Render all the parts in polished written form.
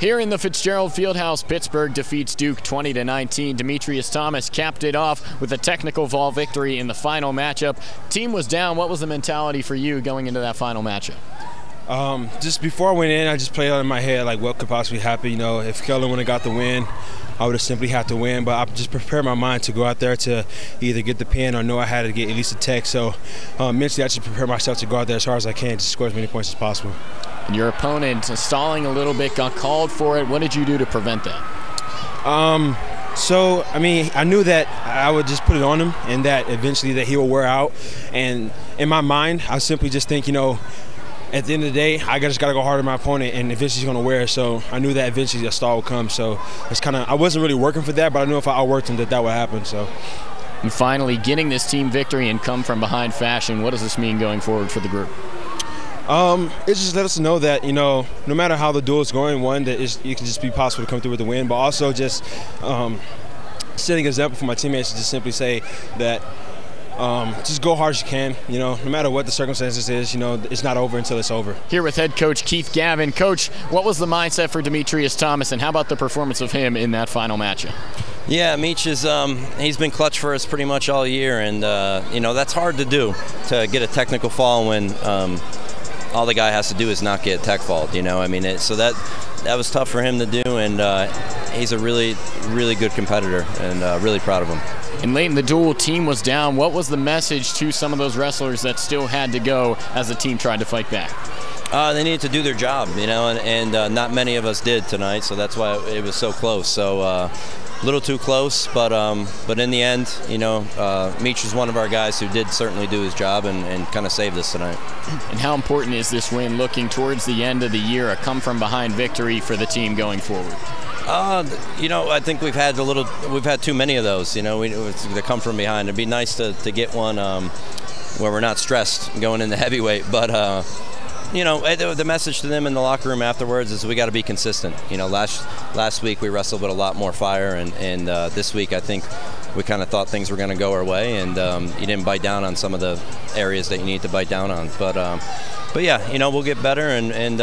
Here in the Fitzgerald Fieldhouse, Pittsburgh defeats Duke 20-19. Demetrius Thomas capped it off with a technical foul victory in the final matchup. Team was down. What was the mentality for you going into that final matchup? Just before I went in, I just played out in my head like what could possibly happen. You know, if Keller would have got the win, I would have simply had to win. But I just prepared my mind to go out there to either get the pin or know I had to get at least a tech. So mentally, I just prepared myself to go out there as hard as I can to score as many points as possible. And your opponent, stalling a little bit, got called for it. What did you do to prevent that? So, I mean, I knew that I would just put it on him and that eventually that he will wear out. And in my mind, I simply just think, you know, at the end of the day, I just got to go hard on my opponent, and eventually he's going to wear. So I knew that eventually a stall would come. So it's kind of, I wasn't really working for that, but I knew if I outworked him that would happen. So. And finally, getting this team victory in come from behind fashion, what does this mean going forward for the group? It just let us know that, you know, no matter how the duel is going, one, that it can just be possible to come through with the win, but also just setting an example for my teammates to just simply say that just go hard as you can, you know, no matter what the circumstances is, you know, it's not over until it's over. Here with head coach Keith Gavin. Coach, what was the mindset for Demetrius Thomas, and how about the performance of him in that final matchup? Yeah, Meech is he's been clutch for us pretty much all year, and you know, that's hard to do, to get a technical foul when all the guy has to do is not get tech fault, you know. I mean, so that was tough for him to do, and he's a really, really good competitor, and really proud of him. And late in the duel, team was down. What was the message to some of those wrestlers that still had to go as the team tried to fight back? They needed to do their job, you know, and not many of us did tonight, so that's why it was so close. So a little too close, but in the end, you know, Meech is one of our guys who did certainly do his job and kind of saved us tonight. And how important is this win looking towards the end of the year, a come-from-behind victory for the team going forward? You know, I think we've had too many of those, you know, to come from behind. It'd be nice to get one where we're not stressed going into heavyweight, but you know, the message to them in the locker room afterwards is we got to be consistent. You know, last week we wrestled with a lot more fire, and this week I think we kind of thought things were going to go our way, and you didn't bite down on some of the areas that you need to bite down on. But yeah, you know, we'll get better, and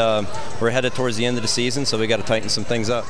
we're headed towards the end of the season, so we got to tighten some things up.